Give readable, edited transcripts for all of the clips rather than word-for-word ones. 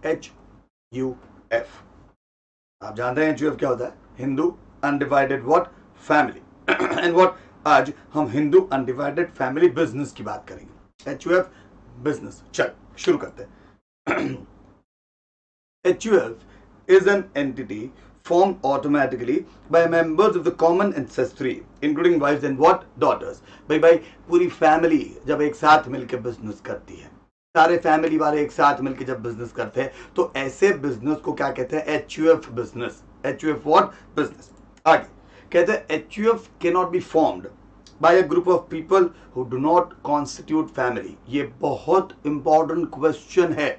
HUF। आप जानते हैं HUF क्या होता है? Hindu undivided what? Family. And what? आज हम हिंदू अनडिवाइडेड फैमिली बिजनेस की बात करेंगे। HUF business. चल शुरू करते हैं। HUF is an entity formed automatically by members of the common ancestry, including wives and what? Daughters। भाई पूरी फैमिली जब एक साथ मिलकर बिजनेस करती है, सारे फैमिली वाले एक साथ मिलकर जब बिजनेस करते हैं, तो ऐसे बिजनेस को क्या कहते हैं? HUF business. HUF what? Business. आगे कहते हैं HUF cannot be formed by a group of people who do not constitute family। ये बहुत इंपॉर्टेंट क्वेश्चन है,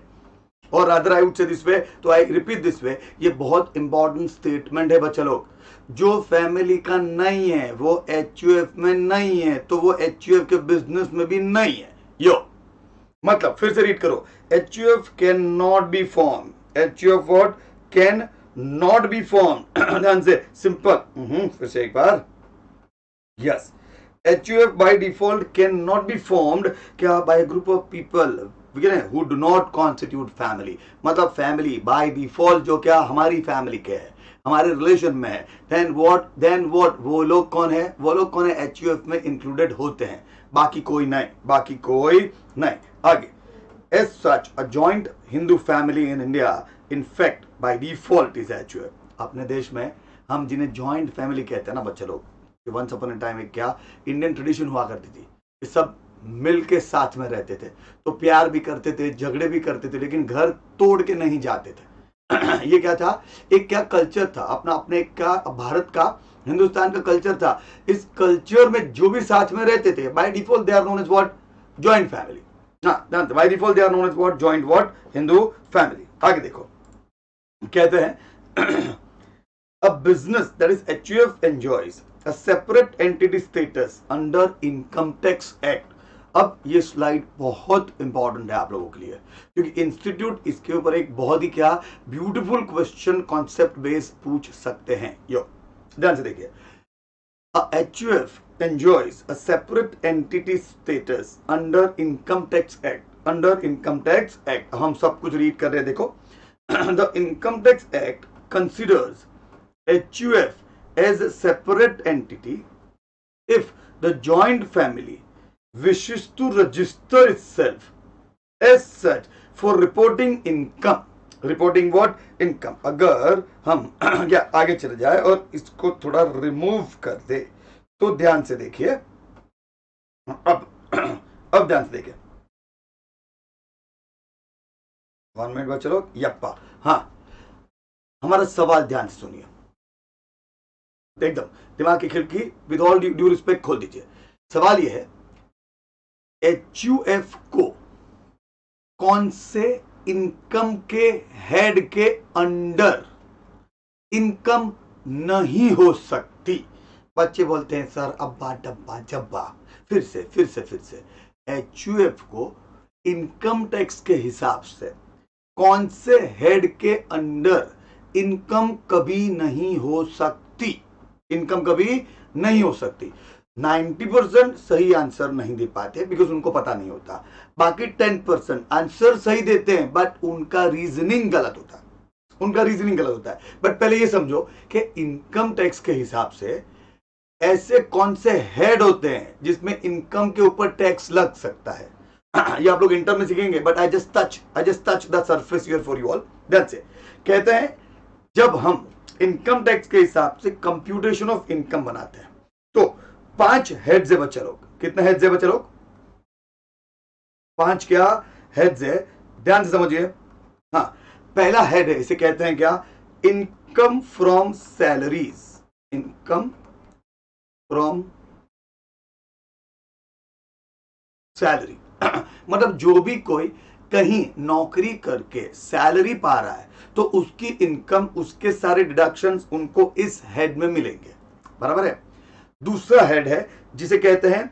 और other I would say this way, तो आई रिपीट दिस वे, ये बहुत इंपॉर्टेंट स्टेटमेंट है बच्चा लोग। जो फैमिली का नहीं है वो HUF में नहीं है, तो वो HUF के बिजनेस में भी नहीं है। यो मतलब फिर से रीड करो, HUF can not be form. HUF what? Can not be form. ध्यान से, सिंपल। फिर से एक बार, yes, HUF by default cannot be formed क्या? by a group of people who do not constitute family। मतलब फैमिली बाय डिफॉल्ट जो क्या हमारी फैमिली के है, हमारे रिलेशन में है, then what? वो लोग कौन है? वो लोग कौन है? HUF में इंक्लूडेड होते हैं, बाकी कोई नहीं, बाकी कोई नहीं। आगे, as such a joint Hindu family in India in fact by default is HUF। अपने देश में हम जिन्हें जॉइंट फैमिली कहते हैं ना बच्चे लोग, वंस अपॉन अ टाइम एक क्या इंडियन ट्रेडिशन हुआ करती थी कि सब मिल के साथ में रहते थे, तो प्यार भी करते थे, झगड़े भी करते थे, लेकिन घर तोड़ के नहीं जाते थे। ये क्या था? एक क्या कल्चर था अपना, अपने क्या भारत का, हिंदुस्तान का कल्चर था। इस कल्चर में जो भी साथ में रहते थे, by default they are known as what? Joint family. हाँ, by default they are known as what? Joint what? Hindu family. आगे देखो, कहते हैं a business that is HUF enjoys a separate entity status under Income Tax Act। अब ये slide बहुत important है आप लोगों के लिए, क्योंकि इंस्टीट्यूट इसके ऊपर एक बहुत ही क्या ब्यूटीफुल क्वेश्चन कॉन्सेप्ट बेस्ड पूछ सकते हैं। यो ध्यान से देखिए, HUF enjoys a separate entity status under Income Tax Act। under Income Tax Act हम सब कुछ रीड कर रहे हैं, देखो। The Income Tax Act considers HUF as a separate entity if the joint family wishes to register itself as such for reporting income। reporting what? income। अगर हम क्या आगे चले जाए और इसको थोड़ा रिमूव कर दे, तो ध्यान से देखिए, अब ध्यान से देखिए, 1 मिनट बाद चलो, यप्पा। हाँ, हमारा सवाल ध्यान से सुनिए, एकदम दिमाग की खिड़की विद ऑल ड्यू रिस्पेक्ट खोल दीजिए। सवाल यह है, HUF को कौन से इनकम के हेड के अंडर इनकम नहीं हो सकती? बच्चे बोलते हैं सर अब्बा डब्बा जब्बा। फिर से HUF को इनकम टैक्स के हिसाब से कौन से हेड के अंडर इनकम कभी नहीं हो सकती? इनकम कभी नहीं हो सकती। 90% सही आंसर नहीं दे पाते बिकॉज उनको पता नहीं होता, बाकी 10% आंसर सही देते हैं बट उनका रीजनिंग गलत होता है, उनका रीजनिंग गलत होता है। बट पहले ये समझो कि इनकम टैक्स के हिसाब से ऐसे कौन से हेड होते हैं जिसमें इनकम के ऊपर टैक्स लग सकता है। ये आप लोग इंटर में सीखेंगे, but I just touch the surface here for you all. That's it. कहते हैं जब हम इनकम टैक्स के हिसाब से कंप्यूटेशन ऑफ इनकम बनाते हैं, तो 5 हेड्स है बच्चे लोग। कितने हेड्स है बच्चे लोग? 5 क्या हेड्स है? ध्यान से समझिए। हाँ, पहला हेड है, इसे कहते हैं क्या? Income from salaries. Income from salary. मतलब जो भी कोई कहीं नौकरी करके सैलरी पा रहा है, तो उसकी इनकम, उसके सारे डिडक्शंस उनको इस हेड में मिलेंगे, बराबर है। दूसरा हेड है जिसे कहते हैं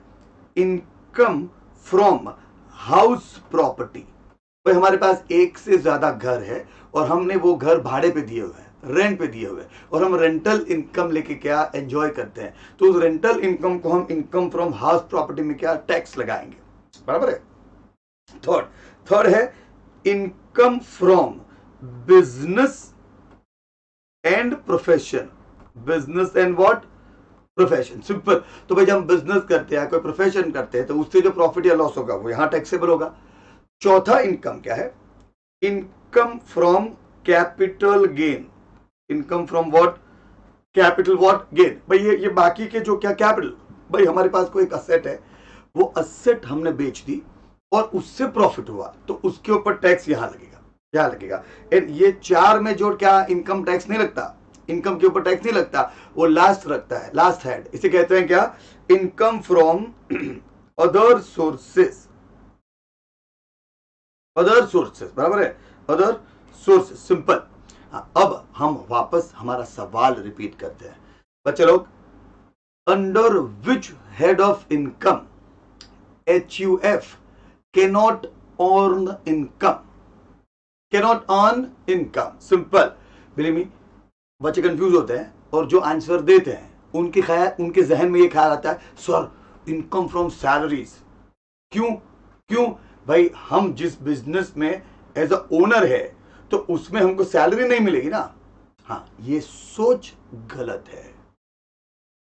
इनकम फ्रॉम हाउस प्रॉपर्टी। भाई हमारे पास एक से ज्यादा घर है और हमने वो घर भाड़े पे दिए हुए हैं, रेंट पे दिए हुए हैं, और हम रेंटल इनकम लेके क्या एंजॉय करते हैं, तो उस रेंटल इनकम को हम इनकम फ्रॉम हाउस प्रॉपर्टी में क्या टैक्स लगाएंगे, बराबर है। थर्ड है income from business and profession, business and what, profession. Simple. तो भाई जब हम बिजनेस करते हैं, कोई प्रोफेशन करते हैं, तो उससे जो प्रॉफिट या लॉस होगा वो यहां टैक्सेबल होगा। चौथा इनकम क्या है? Income from capital gain. Income from what? Capital what gain. भाई ये बाकी के जो क्या कैपिटल, भाई हमारे पास कोई एक असेट है, वो असेट हमने बेच दी और उससे प्रॉफिट हुआ, तो उसके ऊपर टैक्स यहां लगेगा। क्या लगेगा? एंड ये चार में जो क्या इनकम टैक्स नहीं लगता, इनकम के ऊपर टैक्स नहीं लगता, वो लास्ट रखता है, लास्ट हेड। इसे कहते हैं क्या? Income from other sources. Other sources, बराबर है, अदर सोर्सेस। सिंपल। अब हम वापस हमारा सवाल रिपीट करते हैं बच्चे लोग। Under which head of income HUF cannot earn income, cannot earn income? Simple. Believe me, बच्चे कंफ्यूज होते हैं और जो आंसर देते हैं उनके जहन में ये ख्याल आता है, सर इनकम फ्रॉम सैलरीज। क्यों? क्यों भाई? हम जिस बिजनेस में एज अ ओनर है तो उसमें हमको सैलरी नहीं मिलेगी ना। हाँ, ये सोच गलत है।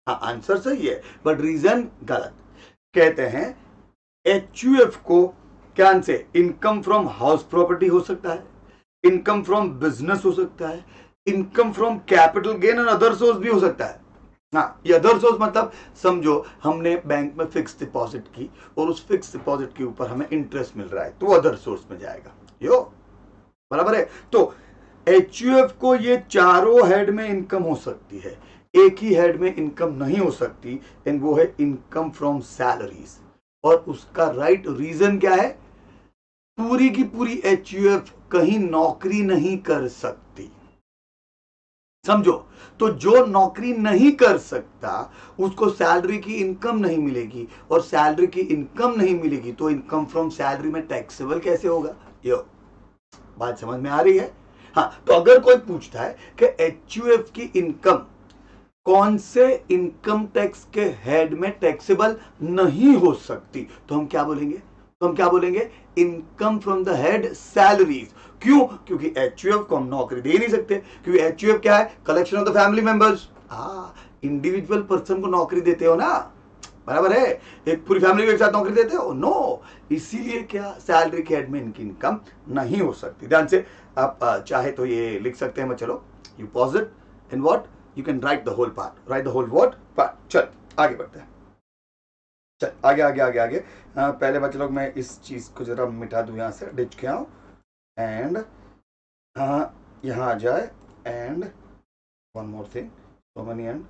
हाँ, आंसर सही है बट रीजन गलत। कहते हैं HUF को क्या से? इनकम फ्रॉम हाउस प्रॉपर्टी हो सकता है, इनकम फ्रॉम बिजनेस हो सकता है, इनकम फ्रॉम कैपिटल गेन और अदर सोर्स भी हो सकता है। हाँ, ये अदर सोर्स मतलब समझो हमने बैंक में फिक्स डिपॉजिट की और उस फिक्स डिपॉजिट के ऊपर हमें इंटरेस्ट मिल रहा है, तो अदर सोर्स में जाएगा। यो बराबर है। तो HUF को ये चारों हेड में इनकम हो सकती है, एक ही हेड में इनकम नहीं हो सकती, एंड वो है इनकम फ्रॉम सैलरीज। और उसका राइट रीजन क्या है? पूरी की पूरी HUF कहीं नौकरी नहीं कर सकती, समझो। तो जो नौकरी नहीं कर सकता उसको सैलरी की इनकम नहीं मिलेगी, और सैलरी की इनकम नहीं मिलेगी तो इनकम फ्रॉम सैलरी में टैक्सेबल कैसे होगा? यो बात समझ में आ रही है? हाँ, तो अगर कोई पूछता है कि HUF की इनकम कौन से इनकम टैक्स के हेड में टैक्सेबल नहीं हो सकती, तो हम क्या बोलेंगे? Income from the head salaries. क्यों? क्योंकि HUF को हम नौकरी दे नहीं सकते, क्योंकि HUF क्या है? Collection of the family members. Individual person को नौकरी देते हो ना, बराबर है? एक पूरी फैमिली को एक साथ नौकरी देते हो? नो। इसीलिए क्या सैलरी के हेड में इनकी इनकम नहीं हो सकती। ध्यान से आप चाहे तो ये लिख सकते हैं, मैं चलो you pause it in what you can write the whole part, write the whole what part. चल आगे बढ़ते हैं, चल आगे आगे आगे आगे। पहले बच्चे लोग मैं इस चीज को जरा मिटा दूं, यहां से डिच के आऊं एंड यहाँ आ जाए, and one more thing, so money and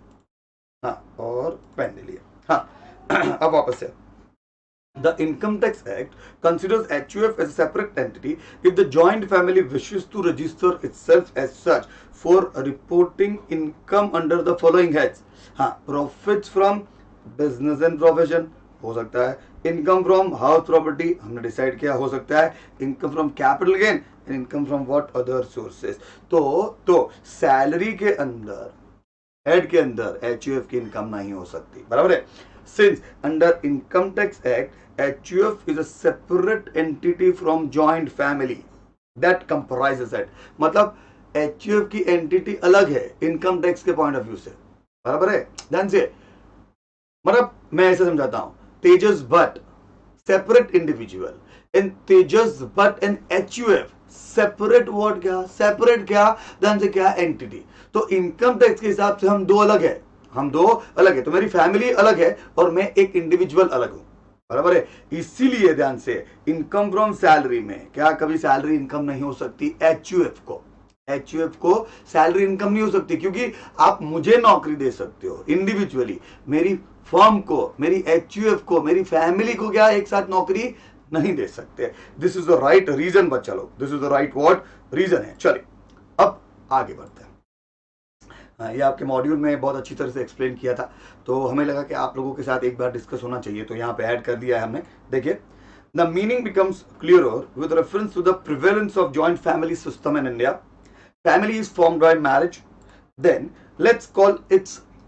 और पेन ले लिया। अब वापस से The Income Tax Act considers HUF as a separate entity if the joint family wishes to register itself as such for reporting income under the following heads. Profits from business and profession हो सकता है, income from house property हमने decide किया हो सकता है, income from capital gain and income from what other sources. तो salary के अंदर, हेड के अंदर HUF की इनकम नहीं हो सकती, बराबर है? Since under Income Tax Act, HUF is a separate entity from joint family that comprises it. मतलब HUF की एंटिटी अलग है इनकम टैक्स के पॉइंट ऑफ व्यू से, बराबर है? ध्यान से, मतलब मैं ऐसे समझाता हूं, Tejas Bhatt separate individual and Tejas Bhatt and HUF separate word, क्या सेपरेट, क्या ध्यान से, क्या एंटिटी। तो इनकम टैक्स के हिसाब से हम दो अलग है, तो मेरी फैमिली अलग है और मैं एक इंडिविजुअल अलग हूं, बराबर है? इसीलिए ध्यान से, इनकम फ्रॉम सैलरी में क्या कभी सैलरी इनकम नहीं हो सकती? HUF को सैलरी इनकम नहीं हो सकती, क्योंकि आप मुझे नौकरी दे सकते हो इंडिविजुअली, मेरी फर्म को, मेरी HUF को, मेरी फैमिली को क्या एक साथ नौकरी नहीं दे सकते। This is the right reason बच्चा लोग, this is the right what reason है। चलिए अब आगे बढ़ते हैं। ये आपके मॉड्यूल में बहुत अच्छी तरह से एक्सप्लेन किया था, तो हमें लगा कि आप लोगों के साथ एक बार डिस्कस होना चाहिए, तो यहाँ पे ऐड कर दिया है हमने। देखिए, the meaning becomes clearer with reference to the prevalence of joint family system in India. Family is formed by marriage, then let's call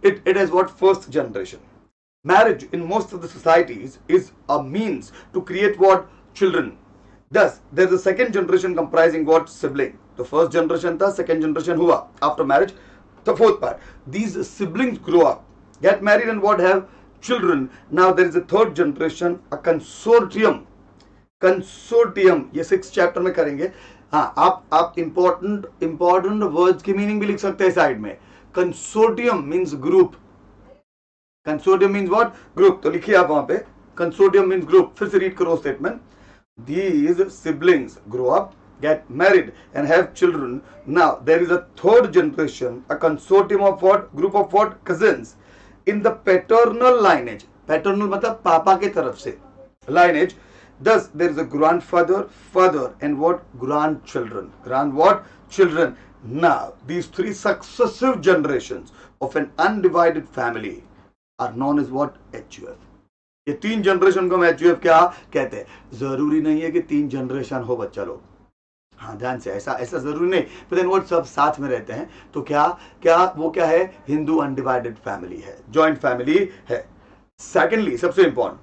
it as what first generation. Marriage in most of the societies is a means to create what? Children. Thus, there is a second generation comprising what sibling. तो first generation था, second generation हुआ after marriage. The fourth part, these siblings grow up, get married and what have children. Now there is a third generation, a consortium. Consortium ये 6th chapter में करेंगे. हाँ, आप important words की meaning भी लिख सकते हैं साइड में. Consortium means group. Consortium means what? Group. तो लिखिए आप वहां पे कंसोर्टियम मींस ग्रुप. फिर से रीड करो statement. These siblings grow up, get married and have children. Now there is a third generation, a consortium of what? Group of what? Cousins in the paternal lineage. Paternal मतलब पापा के तरफ से lineage. Thus there is a grandfather, father and what? Grandchildren. Grand what? Children. Now these three successive generations of an undivided family are known as what? HUF. ये 3 generation को हम HUF क्या कहते हैं. जरूरी नहीं है कि 3 जनरेशन हो बच्चा लोग. हाँ, ध्यान से, ऐसा जरूरी नहीं. पर देन वो सब साथ में रहते हैं तो क्या वो क्या है? हिंदू अनडिवाइडेड फैमिली है, जॉइंट फैमिली है. सेकेंडली, सबसे इंपॉर्टेंट,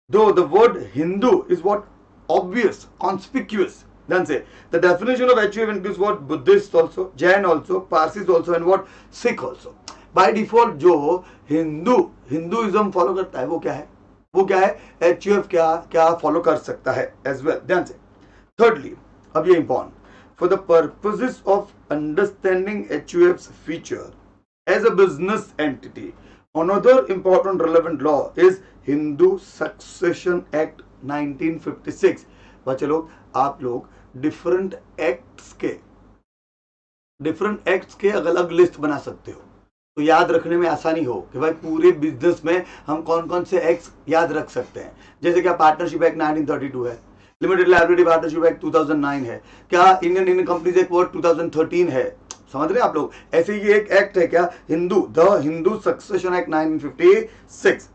दो the word Hindu is what? Obvious, conspicuous. ध्यान से, the definition of HUF includes what? Buddhist also, Jain also, Parsis also and what? Sikh also. By default जो हिंदुइज्म फॉलो करता है वो क्या है? वो क्या है? HUF क्या फॉलो कर सकता है एज वेल. ध्यान से. थर्डली, अब ये important, for the purposes of understanding HUF's feature as a business entity, another important relevant law is Hindu succession act 1956. बच्चे लोग, आप लोग डिफरेंट एक्ट्स के अलग अलग लिस्ट बना सकते हो तो याद रखने में आसानी हो कि भाई पूरे बिजनेस में हम कौन कौन से एक्ट्स याद रख सकते हैं. जैसे क्या पार्टनरशिप एक्ट 1932 है, लिमिटेड लायबिलिटी पार्टनरशिप एक्ट 2009 है, क्या इंडियन कंपनीज एक्ट 2013 है. समझ रहे हैं आप लोग? ऐसे ही एक एक्ट है क्या? The Hindu succession act 1956.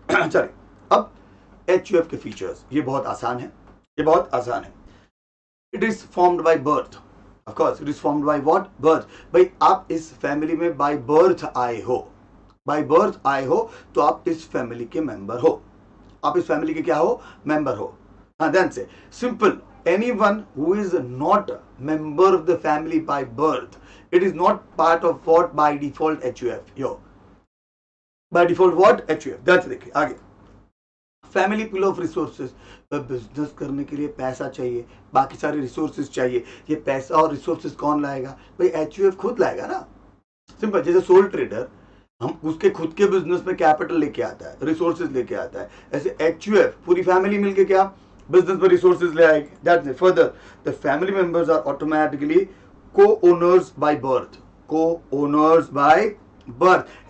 चलिए, अब HUF के फीचर्स. ये बहुत आसान है. It is formed by birth. Of course, it is formed by what? Birth. भाई आप इस फैमिली में by birth आए हो तो आप इस फैमिली के मेंबर हो. आप इस फैमिली के क्या हो? मेंबर हो. हाँ, ध्यान से, simple. Anyone who is not member of the family by birth, it is not part of what? By default HUF. By default what? HUF. That's देखिए आगे. Family pool of resources. Business करने के लिए पैसा चाहिए, बाकी सारे रिसोर्सेज चाहिए. ये पैसा और रिसोर्सेज कौन लाएगा? भाई HUF खुद लाएगा ना. सिंपल. जैसे सोल ट्रेडर, हम उसके खुद के बिजनेस में कैपिटल लेके आता है, रिसोर्सेज लेके आता है. ऐसे HUF पूरी फैमिली मिलके क्या? बिजनेस में रिसोर्सेज ले आएगी. That's it. Further, the family members are automatically co-owners by birth.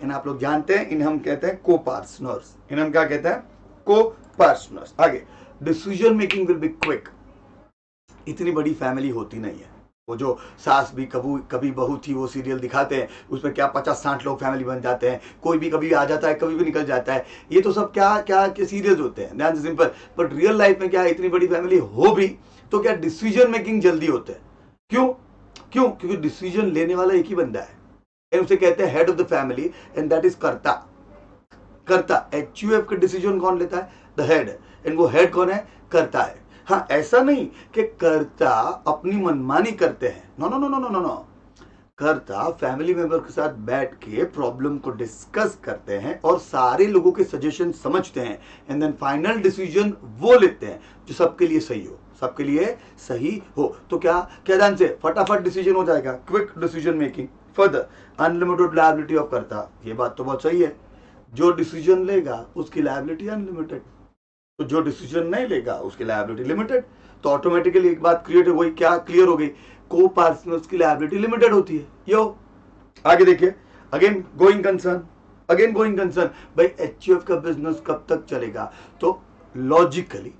And आप लोग जानते हैं, इन्हें हम कहते हैं को-पार्टनर्स. इन्हें हम क्या कहते हैं? को-पार्टनर्स. आगे, decision making will be quick. इतनी बड़ी फैमिली होती नहीं है. वो जो सास भी कभी बहू थी वो सीरियल दिखाते हैं, उसमें क्या 50-60 लोग फैमिली बन जाते हैं. कोई भी कभी आ जाता है, कभी भी निकल जाता है. ये तो सब क्या सीरियल्स होते हैं. ध्यान से, सिंपल. बट रियल लाइफ में क्या, इतनी बड़ी फैमिली हो भी तो क्या डिसीजन मेकिंग जल्दी होते हैं. क्यों? क्योंकि डिसीजन लेने वाला एक ही बंदा है, उसे कहते हैं head of the family, and that is कर्ता. HUF का डिसीजन कौन लेता है? The head. एंड वो हेड कौन है? कर्ता है. हाँ, ऐसा नहीं कि कर्ता अपनी मनमानी करते हैं. नो. कर्ता फैमिली मेंबर के साथ बैठ के प्रॉब्लम को डिस्कस करते हैं और सारे लोगों के सजेशन समझते हैं, एंड देन फाइनल डिसीजन वो लेते हैं जो सबके लिए सही हो. तो क्या ध्यान से, फटाफट डिसीजन हो जाएगा. Quick decision making. Further, unlimited liability of कर्ता. ये बात तो बहुत सही है. जो डिसीजन लेगा उसकी लायबिलिटी अनलिमिटेड, तो जो डिसीजन नहीं लेगा उसकी लायबिलिटी लिमिटेड. तो ऑटोमेटिकली एक बात क्रिएट हो गई. क्या क्लियर हो गई? को-पार्टनर्स की लायबिलिटी लिमिटेड होती है. आगे देखिए. Again going concern. भाई HUF का बिजनेस कब तक चलेगा? तो logically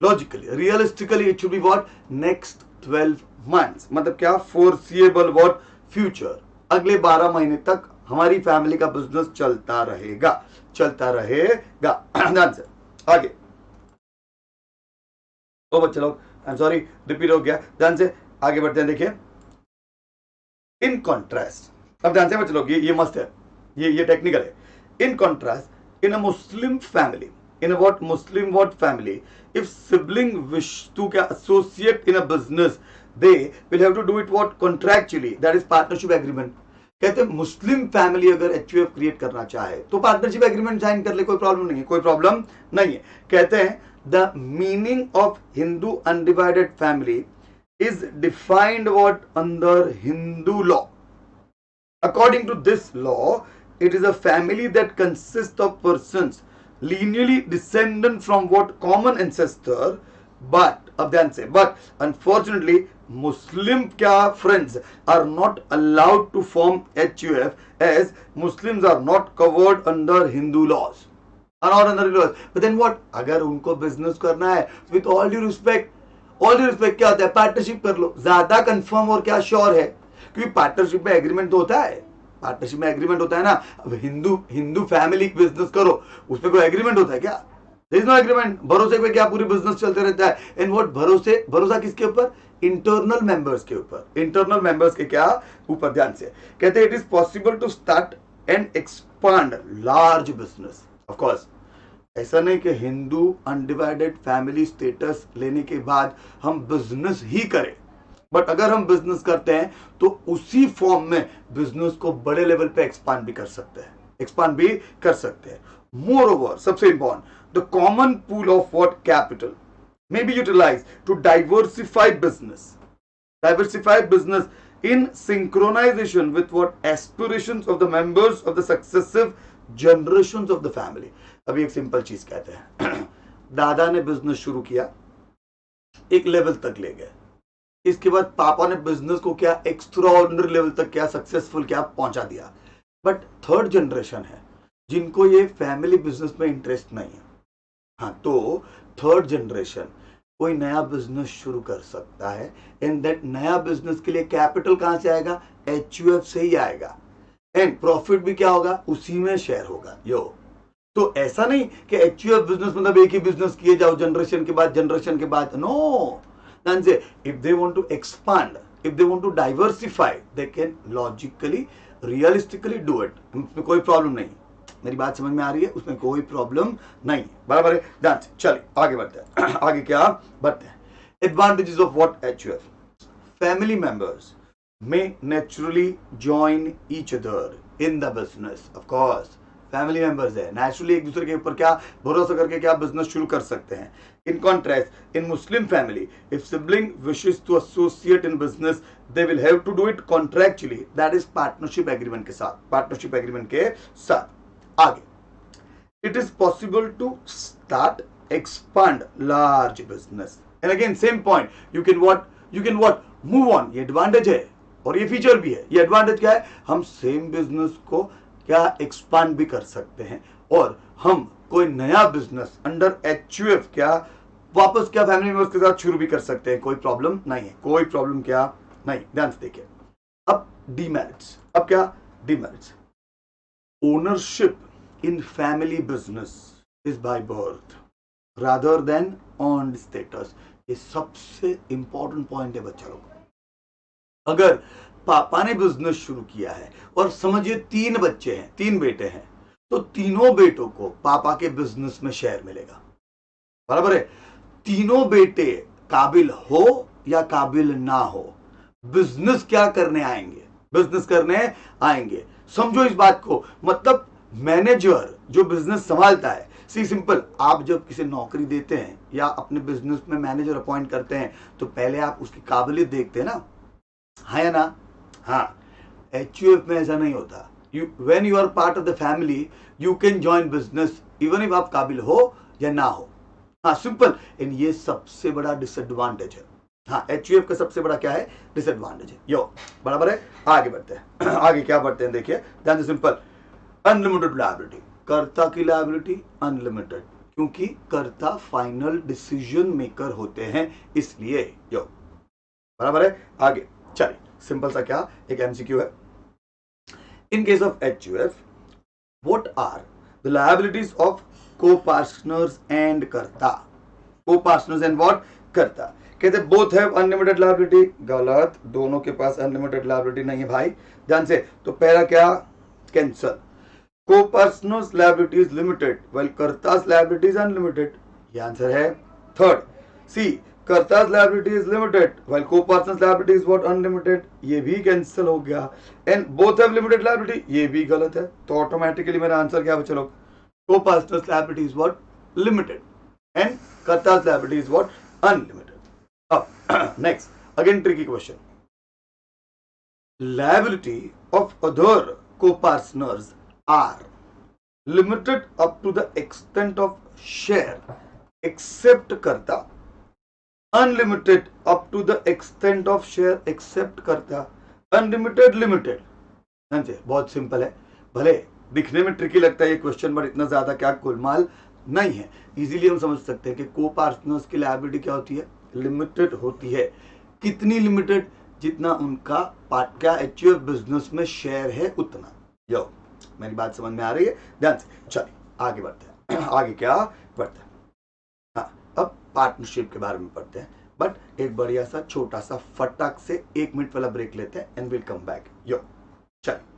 realistically it should be what? Next 12 months. मतलब क्या? फोरसिएबल व्हाट? फ्यूचर. अगले 12 महीने तक हमारी फैमिली का बिजनेस चलता रहेगा. ध्यान से आगे. ओ बच्चे लोग, आई एम सॉरी, रिपीट हो गया. ध्यान से आगे बढ़ते हैं. देखिए, इन कॉन्ट्रास्ट. अब ध्यान से बच्चे लोग, ये मस्त है, ये टेक्निकल है. इन contrast, in a Muslim family, in a what Muslim what family, if sibling wish to associate in a business, they will have to do it what contractually, that is partnership agreement. कहते हैं Muslim family अगर HUF create करना चाहे तो partnership agreement sign कर ले, कोई problem नहीं है, कोई प्रॉब्लम नहीं है. कहते हैं the meaning of Hindu undivided family is defined what under Hindu law. According to this law, it is a family that consists of persons lineally descendant from what common ancestor, but अब ध्यान से, but unfortunately Muslim क्या friends are not allowed to form HUF as Muslims are not covered under Hindu laws. Are not under laws. But then what? अगर उनको business करना है, with all due respect क्या होता है, पार्टनरशिप कर लो, ज्यादा कंफर्म और क्या श्योर है, क्योंकि पार्टनरशिप में एग्रीमेंट तो होता है, पार्टनरशिप में एग्रीमेंट होता है ना. अब हिंदू फैमिली बिजनेस करो, उसमें कोई एग्रीमेंट होता है क्या? There is no agreement. भरोसे पे क्या पूरी बिजनेस चलते रहता है. एंड व्हाट भरोसा किसके ऊपर? इंटरनल मेंबर्स के ऊपर. इंटरनल मेंबर्स के क्या ऊपर? ध्यान से कहते हैं it is possible to start and expand large business. Of course ऐसा नहीं कि हिंदू अनडिवाइडेड फैमिली स्टेटस लेने के बाद हम बिजनेस ही करें, बट अगर हम बिजनेस करते हैं तो उसी फॉर्म में बिजनेस को बड़े लेवल पे एक्सपांड भी कर सकते हैं. मोर ओवर, सबसे important, the common pool of what capital may be utilized to diversify business in synchronization with what aspirations of the members of the successive generations of the family. अभी एक simple चीज कहते हैं, दादा ने business शुरू किया, एक लेवल तक ले गए, इसके बाद पापा ने बिजनेस को क्या एक्स्ट्राऑर्डिनरी लेवल तक क्या सक्सेसफुल क्या पहुंचा दिया, बट थर्ड जनरेशन है जिनको ये फैमिली बिजनेस में इंटरेस्ट नहीं है. हाँ, तो थर्ड जनरेशन कोई नया बिजनेस शुरू कर सकता है, एंड दैट नया बिजनेस के लिए कैपिटल कहां से आएगा? एचयूएफ से ही आएगा, एंड प्रॉफिट भी क्या होगा? उसी में शेयर होगा. तो ऐसा नहीं कि एचयूएफ बिजनेस मतलब एक ही बिजनेस किए जाओ जनरेशन के बाद. No, if they want to expand, if they want to diversify, they can logically realistically do it. उसमें कोई प्रॉब्लम नहीं. मेरी बात समझ में आ रही है? उसमें कोई प्रॉब्लम नहीं. बराबर है. ध्यान से चलिए आगे बढ़ते हैं. आगे क्या बढ़ते हैं? Advantages of what HUF. Family members may naturally join each other in the business. Of course, family members है, नेचुरली एक दूसरे के ऊपर क्या भरोसा करके क्या बिजनेस शुरू कर सकते हैं. In contrast, in Muslim family, if sibling wishes to associate in business, they will have to do it contractually, that is partnership agreement के साथ. आगे, it is possible to start expand large business. And again same point, you can what move on. ये advantage है और ये feature भी है. ये एडवांटेज क्या है? हम सेम बिजनेस को क्या एक्सपांड भी कर सकते हैं, और हम कोई नया बिजनेस अंडर एचयूएफ क्या वापस क्या फैमिली मेंबर्स के साथ शुरू भी कर सकते हैं. कोई प्रॉब्लम नहीं है, कोई प्रॉब्लम क्या नहीं. ध्यान से देखिए. अब डीमेरिट्स. अब क्या demerits? Ownership in family business is by birth rather than on status. ये सबसे इंपॉर्टेंट पॉइंट है बच्चा लोग. अगर पापा ने बिजनेस शुरू किया है और समझिए 3 बच्चे हैं, 3 बेटे हैं, तो तीनों बेटों को पापा के बिजनेस में शेयर मिलेगा. बराबर है. तीनों बेटे काबिल हो या काबिल ना हो, बिजनेस क्या करने आएंगे? बिजनेस करने आएंगे. समझो इस बात को. मतलब मैनेजर जो बिजनेस संभालता है, सी सिंपल, आप जब किसी नौकरी देते हैं या अपने बिजनेस में मैनेजर अपॉइंट करते हैं तो पहले आप उसकी काबिलियत देखते हैं ना, हाँ या ना? हाँ. एचयूएफ में ऐसा नहीं होता. When you are part of the family, you can join business even if आप काबिल हो या ना हो. हाँ, सिंपल. एंड ये सबसे बड़ा डिसएडवांटेज है. हाँ, एचयूएफ का सबसे बड़ा क्या है? डिसएडवांटेज है. बराबर है. आगे बढ़ते हैं. आगे क्या बढ़ते हैं देखिए. ध्यान से. Simple, unlimited liability. कर्ता की लायबिलिटी अनलिमिटेड, क्योंकि कर्ता फाइनल डिसीजन मेकर होते हैं, इसलिए. बराबर है. आगे चलिए. सिंपल सा क्या एक एमसीक्यू है. In case of HUF, what are the liabilities of co-partners and karta? Co-partners and what? Karta. कहते बोथ हैव अनलिमिटेड लायबिलिटी. गलत. दोनों के पास अनलिमिटेड लायबिलिटी नहीं है भाई. ध्यान से. तो पहला क्या? Cancel. Co-partners liability is limited while karta's liability is unlimited. ये आंसर है third. C karta's liability is limited while co-partners liability is what unlimited. ये भी कैंसिल हो गया. And both have limited liability. ये भी गलत है. तो ऑटोमेटिकली मेरा आंसर क्या बचा लोग? Co-partners liability is what limited and कर्ता's liability is what unlimited. अब next again tricky question. Liability of other co-partners are limited up to the extent of share except कर्ता, unlimited up to the extent of share except कर्ता, unlimited limited. समझे? बहुत simple है. भले दिखने में tricky लगता है ये क्वेश्चन, बट इतना ज्यादा क्या गोलमाल नहीं है. इजीली हम समझ सकते हैं कि को पार्टनर्स की लायबिलिटी क्या होती है? लिमिटेड होती है. कितनी लिमिटेड? जितना उनका पार्ट का एक्चुअल बिजनेस में शेयर है उतना. यो, मेरी बात समझ में आ रही है? ध्यान से. चलिए आगे बढ़ते हैं. आगे क्या बढ़ते हैं? हाँ, अब पार्टनरशिप के बारे में पढ़ते हैं, बट एक बढ़िया सा छोटा सा फटाक से 1 मिनट वाला ब्रेक लेते हैं एंड विल कम बैक. यो, चलिए.